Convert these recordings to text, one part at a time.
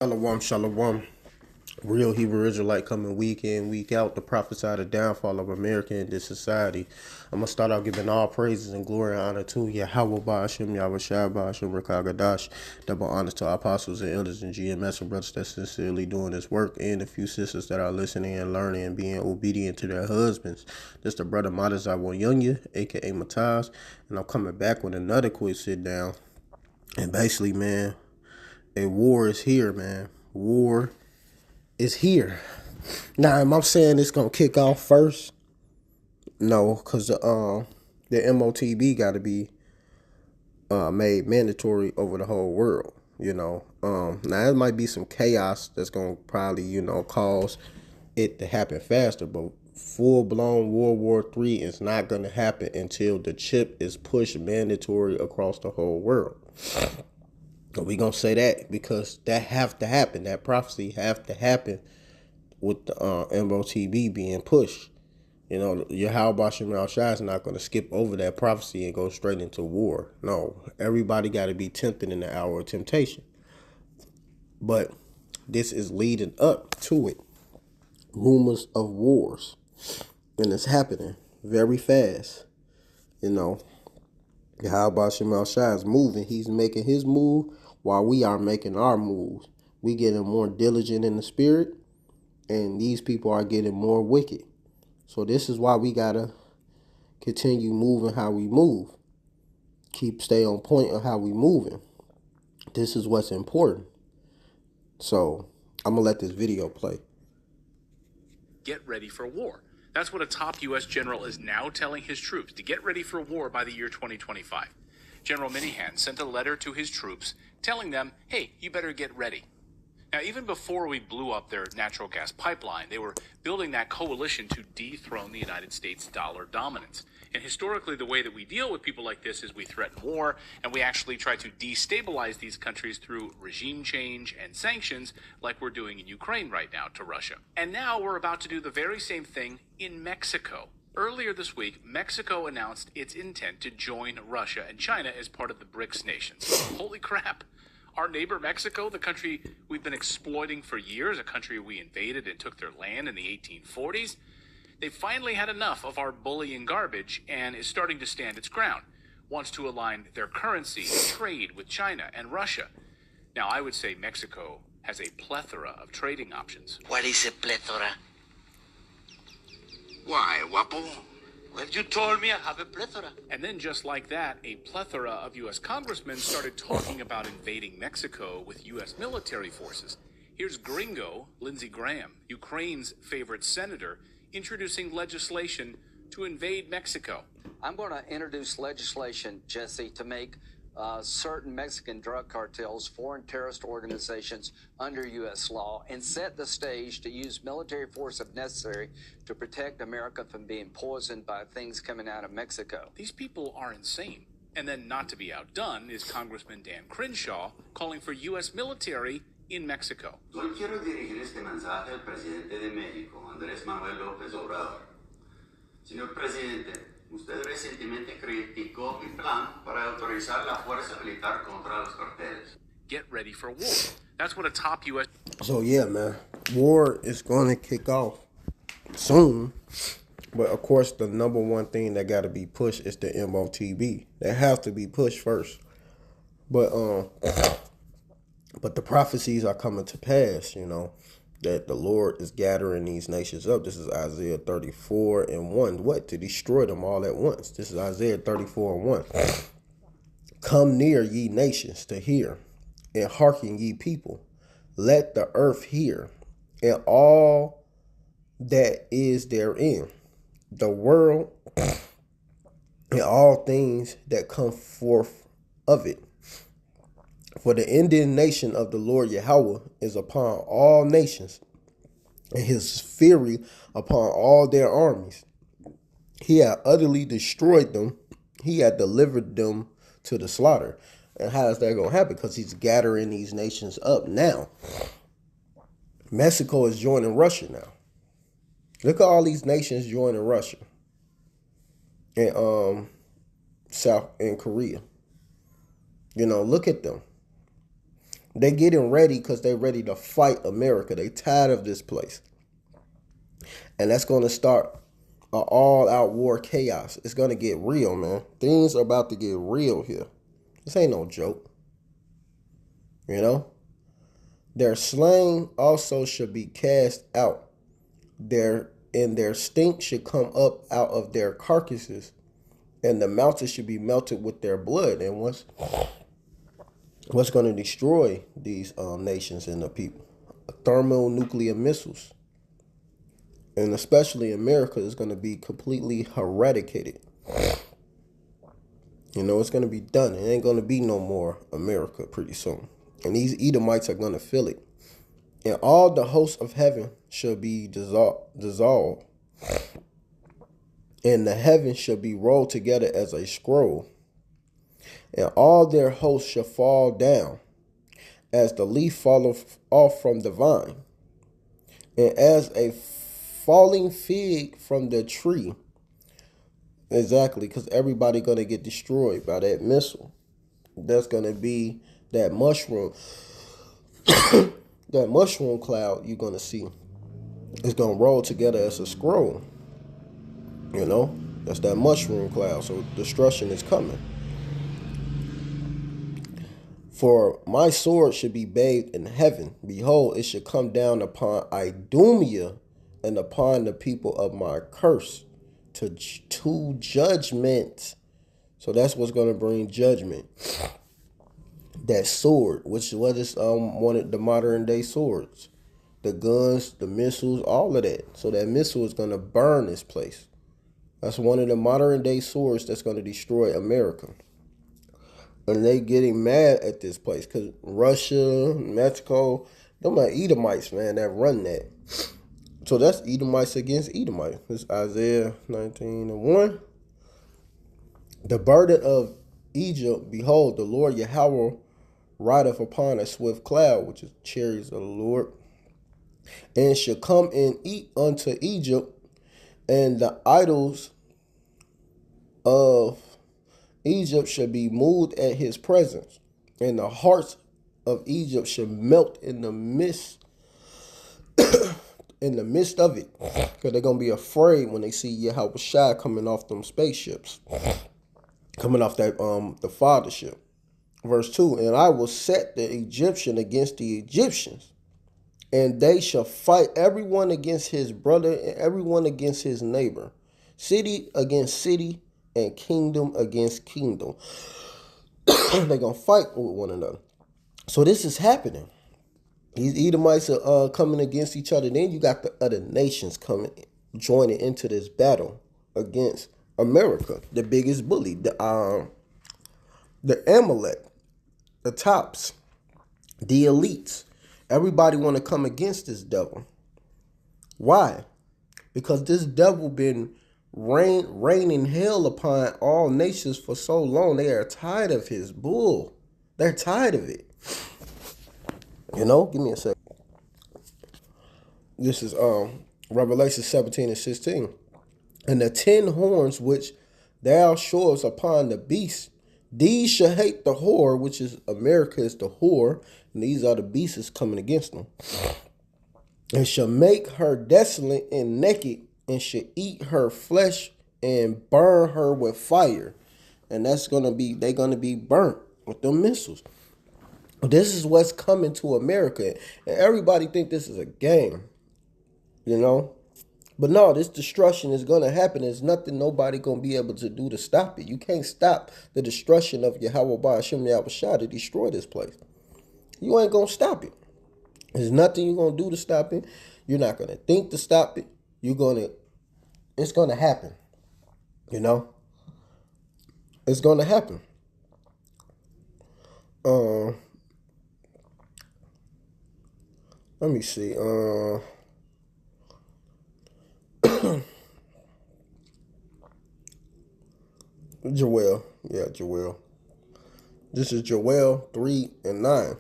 Shalom, shalom. Real Hebrew Israelite coming week in, week out to prophesy the downfall of America in this society. I'm going to start out giving all praises and glory and honor to Yahweh Ba'ashem, Yahweh Shai Ba'ashem, Rekagadash. Double honor to our apostles and elders and GMS and brothers that's sincerely doing this work, and a few sisters that are listening and learning and being obedient to their husbands. This the brother Madazawa Yunya, a.k.a. Mataz, and I'm coming back with another quick sit down. And basically, man, a war is here, man. War is here. Now, am I saying it's gonna kick off first? No, because the MOTB got to be made mandatory over the whole world. Now there might be some chaos that's gonna probably cause it to happen faster, but full blown World War III is not gonna happen until the chip is pushed mandatory across the whole world. We gonna say that because that have to happen. That prophecy have to happen with the MOTB being pushed. Yahweh Shem Shai is not gonna skip over that prophecy and go straight into war. No, everybody got to be tempted in the hour of temptation. But this is leading up to it. Rumors of wars, and it's happening very fast. Yahweh Shem Shai is moving. He's making his move while we are making our moves. We getting more diligent in the spirit, and these people are getting more wicked. So this is why we gotta continue moving how we move. Stay on point of how we moving. This is what's important. So I'm gonna let this video play. Get ready for war. That's what a top U.S. general is now telling his troops, to get ready for war by the year 2025. General Minihan sent a letter to his troops telling them, hey, you better get ready. Now, even before we blew up their natural gas pipeline, they were building that coalition to dethrone the United States dollar dominance. And historically, the way that we deal with people like this is we threaten war, and we actually try to destabilize these countries through regime change and sanctions, like we're doing in Ukraine right now to Russia. And now we're about to do the very same thing in Mexico. Earlier this week, Mexico announced its intent to join Russia and China as part of the BRICS nations. Holy crap. Our neighbor Mexico, the country we've been exploiting for years, a country we invaded and took their land in the 1840s, they finally had enough of our bullying garbage and is starting to stand its ground, wants to align their currency and trade with China and Russia. Now, I would say Mexico has a plethora of trading options. What is a plethora? Why, Wapo? Well, you told me I have a plethora. And then just like that, a plethora of U.S. congressmen started talking about invading Mexico with U.S. military forces. Here's Gringo, Lindsey Graham, Ukraine's favorite senator, introducing legislation to invade Mexico. I'm going to introduce legislation, Jesse, to make certain Mexican drug cartels, foreign terrorist organizations under U.S. law, and set the stage to use military force if necessary to protect America from being poisoned by things coming out of Mexico. These people are insane. And then, not to be outdone, is Congressman Dan Crenshaw calling for U.S. military in Mexico. Hoy quiero dirigir este mensaje al presidente de México, Andrés Manuel López Obrador. Señor presidente, usted recientemente criticó mi plan para autorizar la fuerza militar contra los carteles. Get ready for war. That's what a top U.S. So yeah, man, war is going to kick off soon. But of course, the number one thing that got to be pushed is the MOTB. They have to be pushed first. But the prophecies are coming to pass, that the Lord is gathering these nations up. This is Isaiah 34:1. What? To destroy them all at once. This is Isaiah 34:1. Come near, ye nations, to hear, and hearken, ye people. Let the earth hear, and all that is therein, the world, and all things that come forth of it. For the indignation of the Lord Yahweh is upon all nations, and his fury upon all their armies. He had utterly destroyed them. He had delivered them to the slaughter. And how is that going to happen? Because he's gathering these nations up now. Mexico is joining Russia now. Look at all these nations joining Russia and South and Korea. Look at them. They getting ready because they ready to fight America. They tired of this place. And that's going to start an all-out war chaos. It's going to get real, man. Things are about to get real here. This ain't no joke. You know? Their slain also should be cast out. Their stink should come up out of their carcasses, and the mountains should be melted with their blood. And what's going to destroy these nations and the people? Thermonuclear missiles. And especially America is going to be completely eradicated. You know, it's going to be done. It ain't going to be no more America pretty soon. And these Edomites are going to feel it. And all the hosts of heaven shall be dissolved. And the heavens shall be rolled together as a scroll. And all their hosts shall fall down, as the leaf falleth off from the vine, and as a falling fig from the tree. Exactly, because everybody going to get destroyed by that missile. That's going to be that mushroom. That mushroom cloud you're going to see. It's going to roll together as a scroll. You know, that's that mushroom cloud. So destruction is coming. For my sword should be bathed in heaven. Behold, it should come down upon Idumea and upon the people of my curse to judgment. So that's what's going to bring judgment. That sword, which what is one of the modern day swords, the guns, the missiles, all of that. So that missile is going to burn this place. That's one of the modern day swords that's going to destroy America. And they getting mad at this place because Russia, Mexico, them are Edomites, man, that run that. So that's Edomites against Edomites. This is Isaiah 19:1. The burden of Egypt, behold, the Lord Yahweh rideth upon a swift cloud, which is chariots of the Lord, and shall come and eat unto Egypt, and the idols of Egypt shall be moved at his presence, and the hearts of Egypt shall melt in the midst of it, because they're gonna be afraid when they see Yahweh Shai coming off them spaceships, coming off that the fathership. Verse 2, and I will set the Egyptian against the Egyptians, and they shall fight everyone against his brother and everyone against his neighbor, city against city, and kingdom against kingdom. They're going to fight with one another. So this is happening. These Edomites are coming against each other. Then you got the other nations coming, joining into this battle against America, the biggest bully, the Amalek, the tops, the elites. Everybody want to come against this devil. Why? Because this devil been raining hell upon all nations for so long. They are tired of his bull. They're tired of it. You know, give me a second. This is Revelation 17:16. And the 10 horns which thou showest upon the beast, these shall hate the whore, which is America is the whore, and these are the beasts coming against them. And shall make her desolate and naked, and shall eat her flesh and burn her with fire. And that's going to be, they're going to be burnt with them missiles. This is what's coming to America. And everybody think this is a game, you know. But no, this destruction is going to happen. There's nothing nobody going to be able to do to stop it. You can't stop the destruction of Yahweh Ba'ashem Yahweh Shai to destroy this place. You ain't going to stop it. There's nothing you're going to do to stop it. You're not going to think to stop it. It's going to happen. You know? It's going to happen. Let me see. Joel. Yeah, Joel. This is Joel 3:9.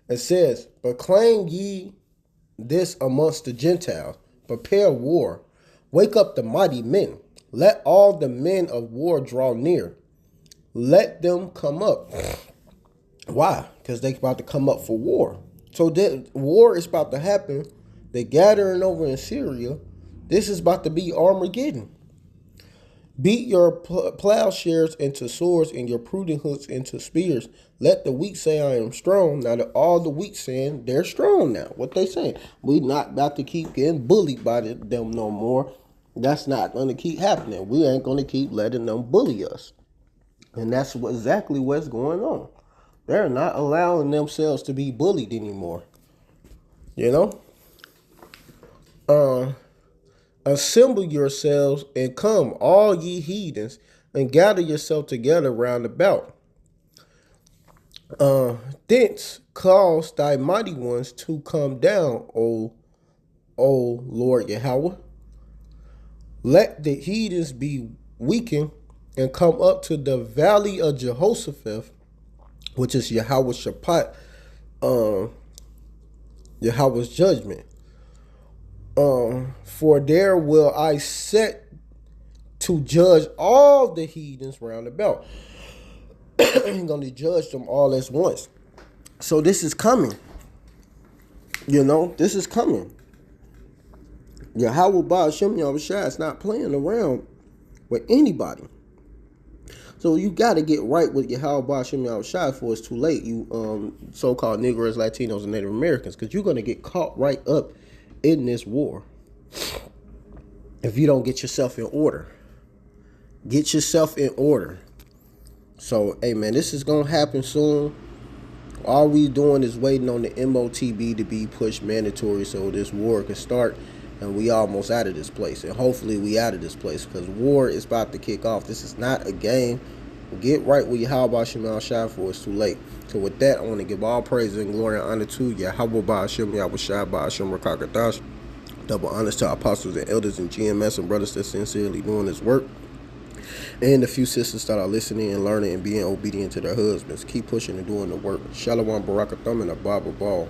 It says, proclaim ye this amongst the Gentiles. Prepare war. Wake up the mighty men. Let all the men of war draw near. Let them come up. Why? because they about to come up for war. So that war is about to happen. They're gathering over in Syria. This is about to be Armageddon. Beat your plowshares into swords and your pruning hooks into spears. Let the weak say, I am strong. Now, all the weak saying they're strong now. What they saying? We not about to keep getting bullied by them no more. That's not going to keep happening. We ain't going to keep letting them bully us. And that's exactly what's going on. They're not allowing themselves to be bullied anymore. You know? Assemble yourselves and come, all ye heathens, and gather yourself together round about. Thence cause thy mighty ones to come down, O Lord Yahweh. Let the heathens be weakened and come up to the valley of Jehoshaphat, which is Yahweh Shaphat, Yahweh's judgment. For there will I set to judge all the heathens round about. I'm going to judge them all at once. So this is coming. You know, this is coming. Yahweh Ba'ashem Yahushua is not playing around with anybody. So you got to get right with Yahweh Ba'ashem Yahushua before it's too late. You so-called Negroes, Latinos, and Native Americans, because you're going to get caught right up in this war if you don't get yourself in order. Get yourself in order. So, hey man, this is gonna happen soon. All we doing is waiting on the MOTB to be pushed mandatory so this war can start, and we almost out of this place. And hopefully we out of this place, because war is about to kick off. This is not a game. Get right with Yahweh Shemal Shai before it's too late. So with that, I want to give all praise and glory and honor to Yahweh Ba'ashem Yahweh Shai Ba'ashem Rakakadash. Double honors to our apostles and elders and GMS and brothers that sincerely doing this work. And the few sisters that are listening and learning and being obedient to their husbands. Keep pushing and doing the work. Shalom Barakatham and Abba Ball.